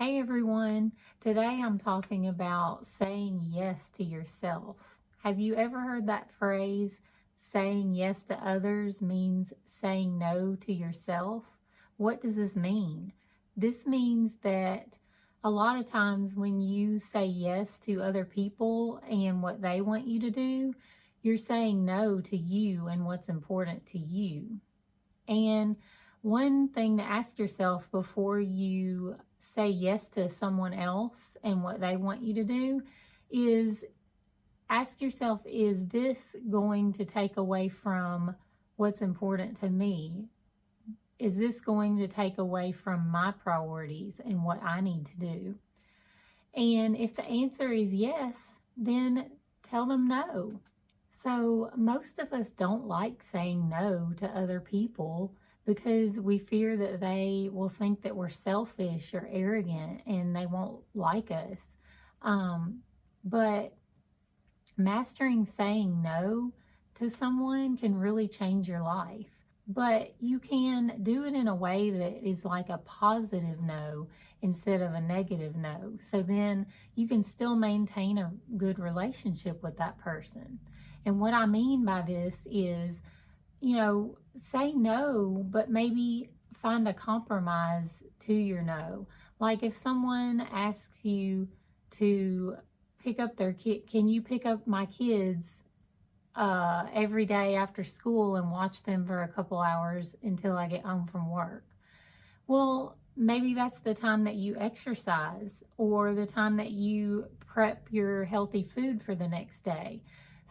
Hey everyone, today I'm talking about saying yes to yourself. Have you ever heard that phrase, saying yes to others means saying no to yourself? What does this mean? This means that a lot of times when you say yes to other people and what they want you to do, you're saying no to you and what's important to you. And one thing to ask yourself before you say yes to someone else and what they want you to do is ask yourself, is this going to take away from what's important to me? Is this going to take away from my priorities and what I need to do? And if the answer is yes, then tell them no. So most of us don't like saying no to other people because we fear that they will think that we're selfish or arrogant and they won't like us. But mastering saying no to someone can really change your life. But you can do it in a way that is like a positive no instead of a negative no. So then you can still maintain a good relationship with that person. And what I mean by this is, say no, but maybe find a compromise to your no. Like if someone asks you to pick up their kid, can you pick up my kids every day after school and watch them for a couple hours until I get home from work? Well, maybe that's the time that you exercise or the time that you prep your healthy food for the next day.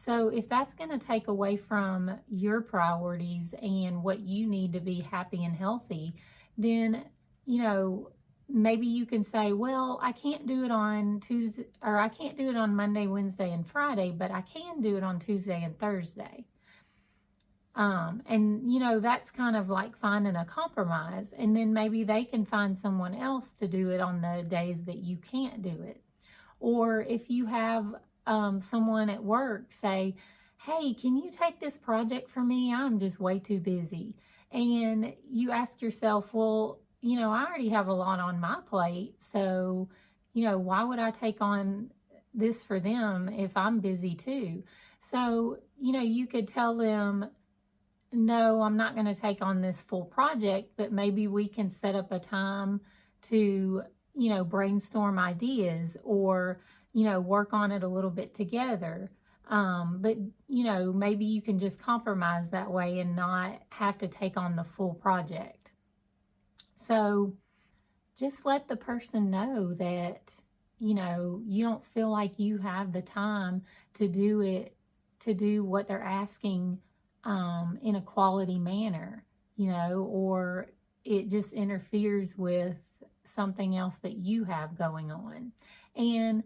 So if that's going to take away from your priorities and what you need to be happy and healthy, then, maybe you can say, well, I can't do it on Tuesday, or I can't do it on Monday, Wednesday, and Friday, but I can do it on Tuesday and Thursday. That's kind of like finding a compromise. And then maybe they can find someone else to do it on the days that you can't do it. Or if you have someone at work say, hey, can you take this project for me? I'm just way too busy. And you ask yourself, well, I already have a lot on my plate. So, why would I take on this for them if I'm busy too? So, you could tell them, no, I'm not going to take on this full project, but maybe we can set up a time to, brainstorm ideas or, work on it a little bit together. But maybe you can just compromise that way and not have to take on the full project. So just let the person know that, you don't feel like you have the time to do what they're asking in a quality manner, or it just interferes with something else that you have going on. And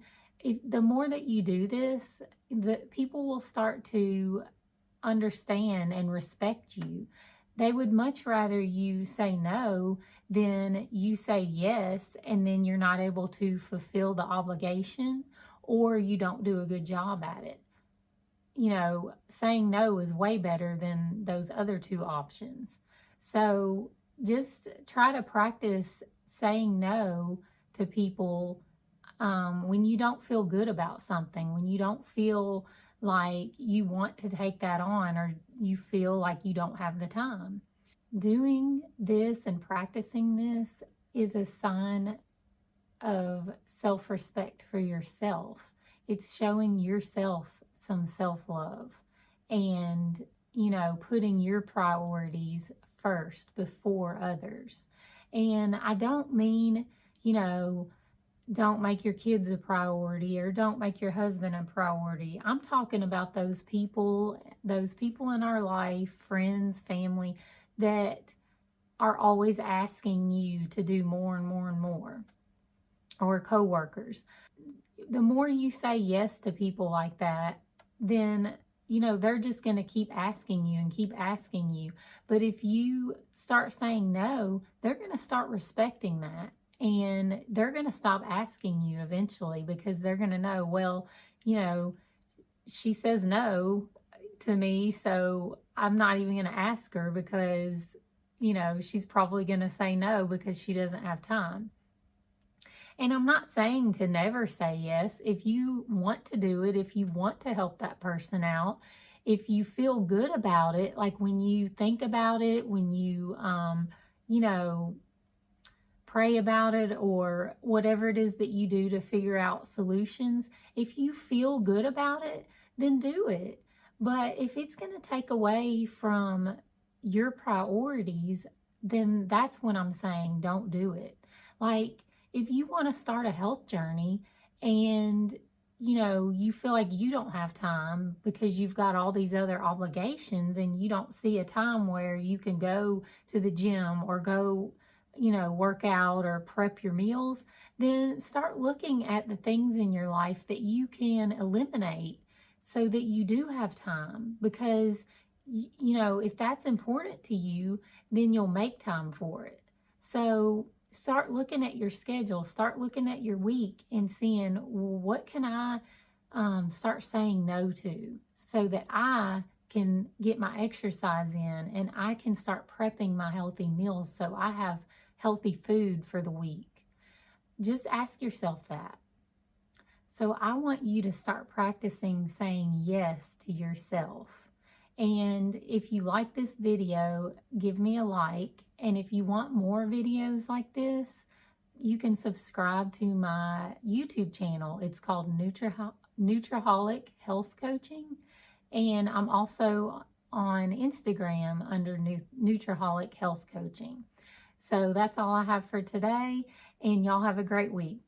the more that you do this, the people will start to understand and respect you. They would much rather you say no than you say yes, and then you're not able to fulfill the obligation or you don't do a good job at it. Saying no is way better than those other two options. So just try to practice saying no to people when you don't feel good about something, when you don't feel like you want to take that on or you feel like you don't have the time. Doing this and practicing this is a sign of self-respect for yourself. It's showing yourself some self-love and, putting your priorities first before others. And I don't mean, don't make your kids a priority or don't make your husband a priority. I'm talking about those people in our life, friends, family, that are always asking you to do more and more and more, or coworkers. The more you say yes to people like that, then, they're just going to keep asking you and keep asking you. But if you start saying no, they're going to start respecting that. And they're going to stop asking you eventually because they're going to know, well, she says no to me, so I'm not even going to ask her because, she's probably going to say no because she doesn't have time. And I'm not saying to never say yes. If you want to do it, if you want to help that person out, if you feel good about it, like when you think about it, when you, you know, pray about it or whatever it is that you do to figure out solutions, if you feel good about it, then do it. But if it's going to take away from your priorities, then that's when I'm saying don't do it. Like if you want to start a health journey and you feel like you don't have time because you've got all these other obligations and you don't see a time where you can go to the gym or go work out or prep your meals, then start looking at the things in your life that you can eliminate so that you do have time. Because, if that's important to you, then you'll make time for it. So start looking at your schedule, start looking at your week and seeing, what can I start saying no to so that I can get my exercise in and I can start prepping my healthy meals so I have healthy food for the week. Just ask yourself that. So I want you to start practicing saying yes to yourself. And if you like this video, give me a like. And if you want more videos like this, you can subscribe to my YouTube channel. It's called Nutriholic Health Coaching. And I'm also on Instagram under Nutriholic Health Coaching. So that's all I have for today, and y'all have a great week.